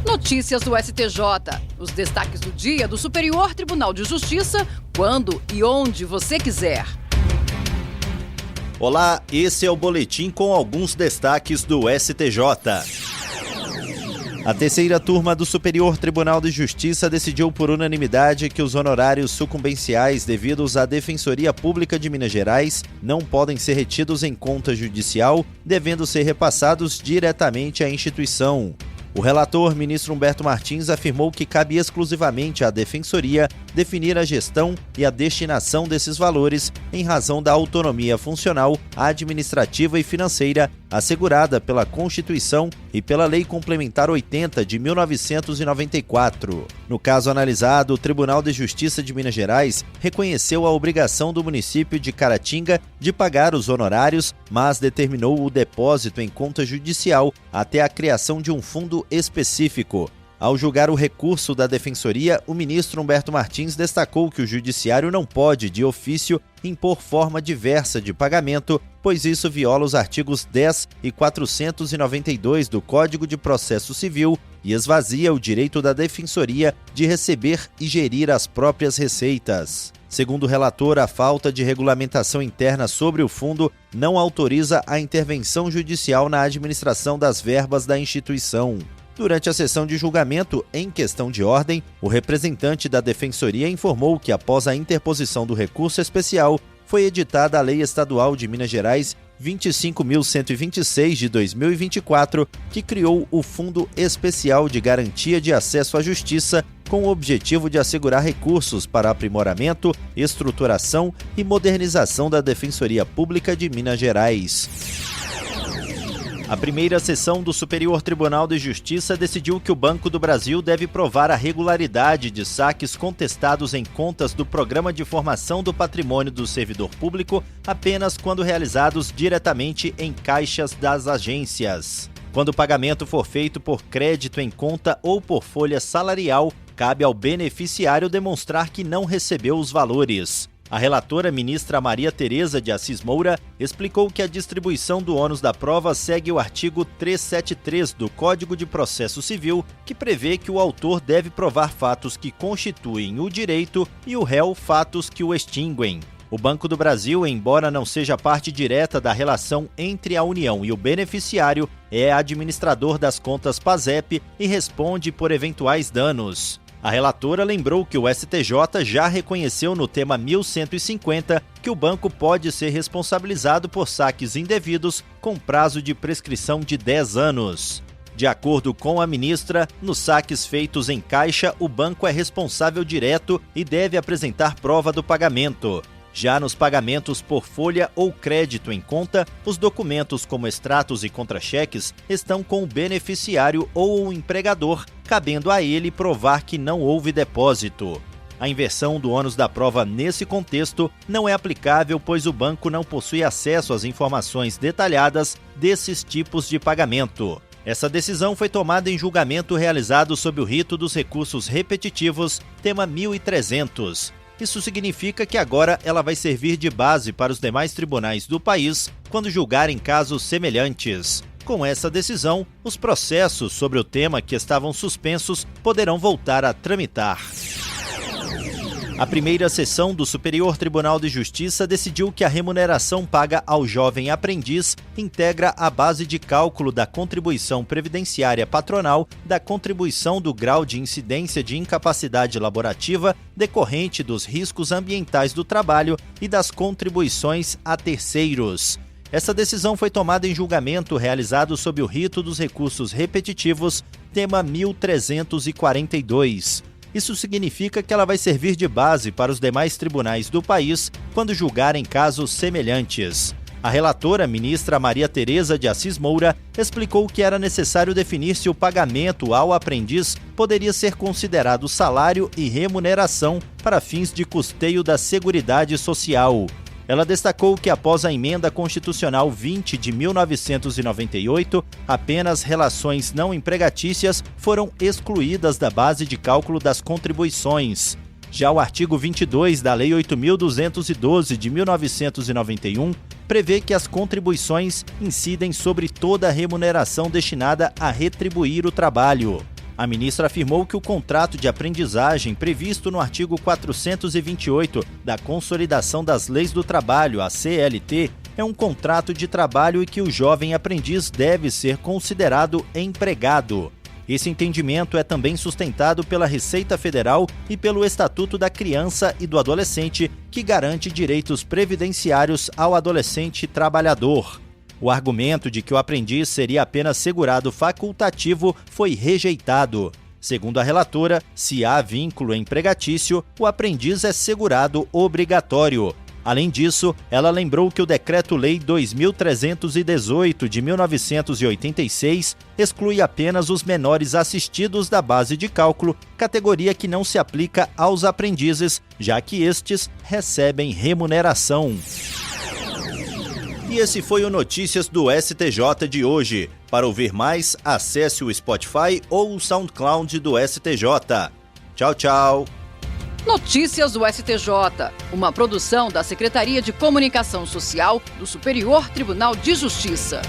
Notícias do STJ. Os destaques do dia do Superior Tribunal de Justiça, quando e onde você quiser. Olá, esse é o boletim com alguns destaques do STJ. A terceira turma do Superior Tribunal de Justiça decidiu por unanimidade que os honorários sucumbenciais devidos à Defensoria Pública de Minas Gerais não podem ser retidos em conta judicial, devendo ser repassados diretamente à instituição. O relator, ministro Humberto Martins, afirmou que cabe exclusivamente à Defensoria definir a gestão e a destinação desses valores em razão da autonomia funcional, administrativa e financeira assegurada pela Constituição e pela Lei Complementar 80 de 1994. No caso analisado, o Tribunal de Justiça de Minas Gerais reconheceu a obrigação do município de Caratinga de pagar os honorários, mas determinou o depósito em conta judicial até a criação de um fundo específico. Ao julgar o recurso da Defensoria, o ministro Humberto Martins destacou que o Judiciário não pode, de ofício, impor forma diversa de pagamento, pois isso viola os artigos 10 e 492 do Código de Processo Civil e esvazia o direito da Defensoria de receber e gerir as próprias receitas. Segundo o relator, a falta de regulamentação interna sobre o fundo não autoriza a intervenção judicial na administração das verbas da instituição. Durante a sessão de julgamento, em questão de ordem, o representante da Defensoria informou que, após a interposição do recurso especial, foi editada a Lei Estadual de Minas Gerais 25.126 de 2024, que criou o Fundo Especial de Garantia de Acesso à Justiça, com o objetivo de assegurar recursos para aprimoramento, estruturação e modernização da Defensoria Pública de Minas Gerais. A primeira sessão do Superior Tribunal de Justiça decidiu que o Banco do Brasil deve provar a regularidade de saques contestados em contas do Programa de Formação do Patrimônio do Servidor Público apenas quando realizados diretamente em caixas das agências. Quando o pagamento for feito por crédito em conta ou por folha salarial, cabe ao beneficiário demonstrar que não recebeu os valores. A relatora, ministra Maria Tereza de Assis Moura, explicou que a distribuição do ônus da prova segue o artigo 373 do Código de Processo Civil, que prevê que o autor deve provar fatos que constituem o direito e o réu fatos que o extinguem. O Banco do Brasil, embora não seja parte direta da relação entre a União e o beneficiário, é administrador das contas PASEP e responde por eventuais danos. A relatora lembrou que o STJ já reconheceu no tema 1150 que o banco pode ser responsabilizado por saques indevidos com prazo de prescrição de 10 anos. De acordo com a ministra, nos saques feitos em caixa, o banco é responsável direto e deve apresentar prova do pagamento. Já nos pagamentos por folha ou crédito em conta, os documentos como extratos e contra-cheques estão com o beneficiário ou o empregador, cabendo a ele provar que não houve depósito. A inversão do ônus da prova nesse contexto não é aplicável, pois o banco não possui acesso às informações detalhadas desses tipos de pagamento. Essa decisão foi tomada em julgamento realizado sob o rito dos recursos repetitivos, tema 1300. Isso significa que agora ela vai servir de base para os demais tribunais do país quando julgarem casos semelhantes. Com essa decisão, os processos sobre o tema que estavam suspensos poderão voltar a tramitar. A primeira sessão do Superior Tribunal de Justiça decidiu que a remuneração paga ao jovem aprendiz integra a base de cálculo da contribuição previdenciária patronal, da contribuição do grau de incidência de incapacidade laborativa decorrente dos riscos ambientais do trabalho e das contribuições a terceiros. Essa decisão foi tomada em julgamento realizado sob o rito dos recursos repetitivos, tema 1342. Isso significa que ela vai servir de base para os demais tribunais do país quando julgarem casos semelhantes. A relatora, ministra Maria Tereza de Assis Moura, explicou que era necessário definir se o pagamento ao aprendiz poderia ser considerado salário e remuneração para fins de custeio da Seguridade Social. Ela destacou que após a Emenda Constitucional 20 de 1998, apenas relações não empregatícias foram excluídas da base de cálculo das contribuições. Já o artigo 22 da Lei 8.212 de 1991 prevê que as contribuições incidem sobre toda a remuneração destinada a retribuir o trabalho. A ministra afirmou que o contrato de aprendizagem previsto no artigo 428 da Consolidação das Leis do Trabalho, a CLT, é um contrato de trabalho e que o jovem aprendiz deve ser considerado empregado. Esse entendimento é também sustentado pela Receita Federal e pelo Estatuto da Criança e do Adolescente, que garante direitos previdenciários ao adolescente trabalhador. O argumento de que o aprendiz seria apenas segurado facultativo foi rejeitado. Segundo a relatora, se há vínculo empregatício, o aprendiz é segurado obrigatório. Além disso, ela lembrou que o Decreto-Lei 2318 de 1986 exclui apenas os menores assistidos da base de cálculo, categoria que não se aplica aos aprendizes, já que estes recebem remuneração. E esse foi o Notícias do STJ de hoje. Para ouvir mais, acesse o Spotify ou o SoundCloud do STJ. Tchau, tchau. Notícias do STJ, uma produção da Secretaria de Comunicação Social do Superior Tribunal de Justiça.